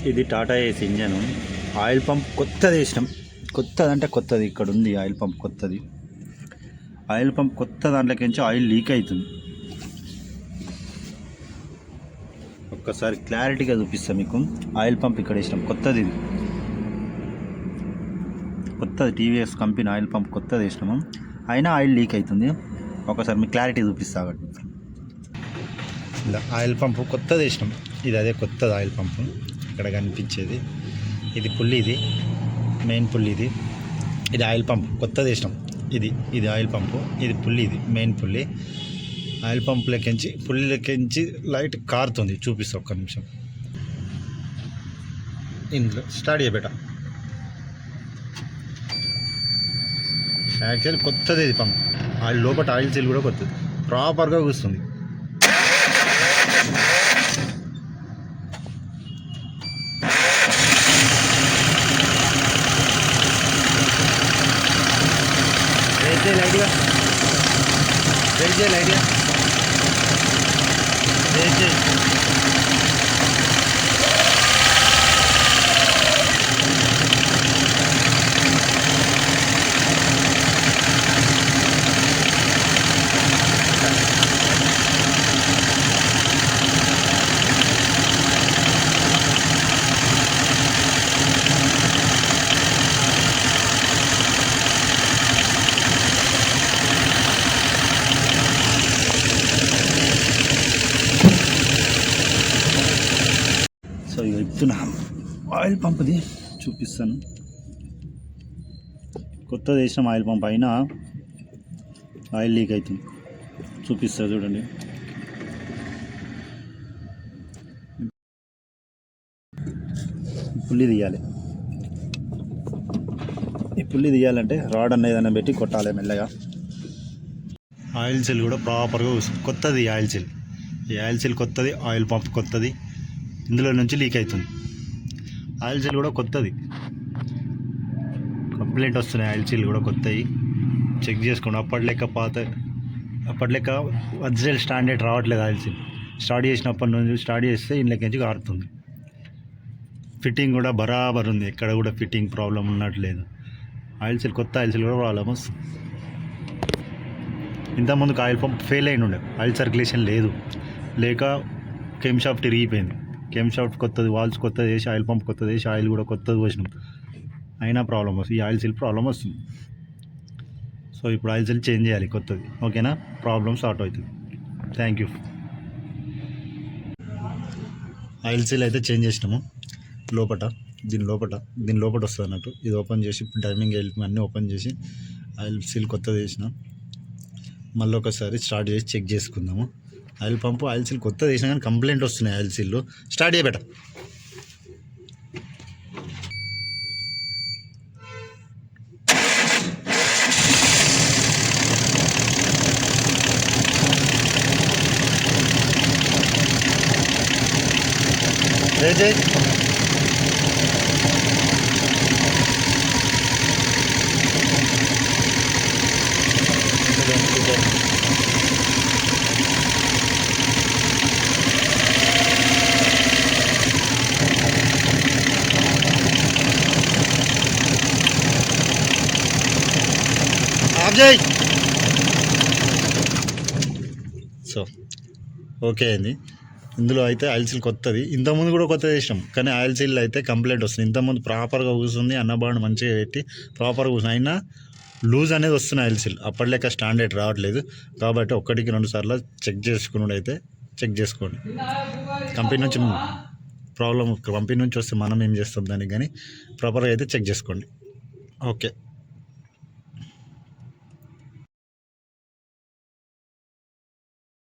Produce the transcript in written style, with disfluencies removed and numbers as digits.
ఇది టాటా ఏస్ engine. Oil pump కొత్తది వేసినాం. కొత్తది కొత్తది ఇక్కడ ఉంది ఆయిల్ పంప్ కొత్తది. ఆయిల్ పంప్ కొత్త దాంట్లోకించి ఆయిల్ లీక్ అవుతుంది. ఒక్కసారి క్లారిటీగా చూపిస్తాం మీకు. ఆయిల్ పంప్ ఇక్కడ వేసినాం కొత్తది. ఇది కొత్తది టీవీఎస్ కంపెనీ ఆయిల్ పంప్ కొత్తది వేసినాము. అయినా ఆయిల్ లీక్ అవుతుంది. ఒకసారి మీకు క్లారిటీ చూపిస్తా. ఇలా ఆయిల్ పంపు కొత్తది వేసినాం. ఇది అదే కొత్తది ఆయిల్ పంపు ఇక్కడ కనిపించేది. ఇది పుల్లి, ఇది మెయిన్ పుల్లి. ఇది ఆయిల్ పంప్ కొత్తది వేసినాం. ఇది ఆయిల్ పంపు, ఇది పుల్లి, ఇది మెయిన్ పుల్లి. ఆయిల్ పంప్ లెక్కించి పుల్లి లెక్కించి లైట్ కారుతుంది. చూపిస్తా ఒక్క నిమిషం. ఇందులో స్టార్ట్ చేయబెట్ట. యాక్చువల్లీ కొత్తది ఇది పంప్. ఆయిల్ లోపల ఆయిల్ సీల్ కూడా కొత్తది, ప్రాపర్గా కూస్తుంది. లైట్గా వెయిట్ చేయాలి. లైట్గా వెయిట్ చేయి. సో ఇక చెప్తున్నా ఆయిల్ పంప్ది చూపిస్తాను. కొత్తది వేసినాం ఆయిల్ పంప్, అయినా ఆయిల్ లీక్ అవుతుంది. చూపిస్తా చూడండి. పుల్లి తీయాలి. ఈ పుల్లి తీయాలంటే రాడ్ అన్న ఏదైనా పెట్టి కొట్టాలి మెల్లగా. ఆయిల్ సీల్ కూడా ప్రాపర్గా కొత్తది. ఆయిల్ సీల్, ఈ ఆయిల్ సీల్ కొత్తది, ఆయిల్ పంప్ కొత్తది. ఇందులో నుంచి లీక్ అవుతుంది. ఆయిల్ సీల్ కూడా కొత్తది. కంప్లైంట్ వస్తున్నాయి. ఆయిల్ సీల్ కూడా కొత్తవి. చెక్ చేసుకోండి. అప్పటి లెక్క ఒరిజినల్ స్టాండర్డ్ రావట్లేదు. ఆయిల్ సీల్ స్టార్ట్ చేసినప్పటి నుంచి స్టార్ట్ చేస్తే ఇంట్లోకి నుంచి కారుతుంది. ఫిట్టింగ్ కూడా బరాబర్ ఉంది. ఎక్కడ కూడా ఫిట్టింగ్ ప్రాబ్లం ఉన్నట్లేదు. ఆయిల్ సీల్ కొత్త ఆయిల్ సీల్ కూడా ప్రాబ్లం వస్తుంది. ఇంతకుముందుకు ఆయిల్ పంప్ ఫెయిల్ అయిన ఉండే, ఆయిల్ సర్క్యులేషన్ లేదు, లేక కెమ్ షాఫ్ట్ ఇరిగిపోయింది. కెమ్ షాఫ్ట్ కొత్తది, వాల్స్ కొత్తది వేసి, ఆయిల్ పంప్ కొత్తది వేసి, ఆయిల్ కూడా కొత్తది పోసినాం. అయినా ప్రాబ్లం వస్తుంది. ఈ ఆయిల్ సీల్ ప్రాబ్లం వస్తుంది. సో ఇప్పుడు ఆయిల్ సీల్ చేంజ్ చేయాలి కొత్తది. ఓకేనా? ప్రాబ్లమ్ సార్ట్ అవుతుంది. Thank you. ఆయిల్ సీల్ అయితే చేంజ్ చేసినాము. దీని లోపల వస్తుంది అన్నట్టు. ఇది ఓపెన్ చేసి టైమింగ్ అన్నీ ఓపెన్ చేసి ఆయిల్ సీల్ కొత్తది వేసినాం. మళ్ళీ ఒకసారి స్టార్ట్ చేసి చెక్ చేసుకుందాము. ఆయిల్ పంపు ఆయిల్ సీల్ కొత్తది వేసినా కానీ కంప్లైంట్ వస్తున్నాయి. ఆయిల్ సీల్లో స్టార్ట్ చేయబెట్ట. సో ఓకే అయింది. ఇందులో అయితే ఆయిల్ సీల్ కొత్తది. ఇంతకుముందు కూడా కొత్తది వేసినాం, కానీ ఆయిల్ సీల్ అయితే కంప్లైంట్ వస్తుంది. ఇంతకుముందు ప్రాపర్గా కూర్చుంది, అన్నబాండ్ మంచిగా పెట్టి ప్రాపర్గా కూర్చుంది. అయినా లూజ్ అనేది వస్తుంది ఆయిల్ సీల్. అప్పటిలేక స్టాండర్డ్ రావట్లేదు. కాబట్టి 1-2 సార్లు చెక్ చేసుకున్నాడు అయితే చెక్ చేసుకోండి. కంపెనీ నుంచి ప్రాబ్లం కంపెనీ నుంచి వస్తే మనం ఏం చేస్తాం దానికి, కానీ ప్రాపర్గా అయితే చెక్ చేసుకోండి. ఓకే.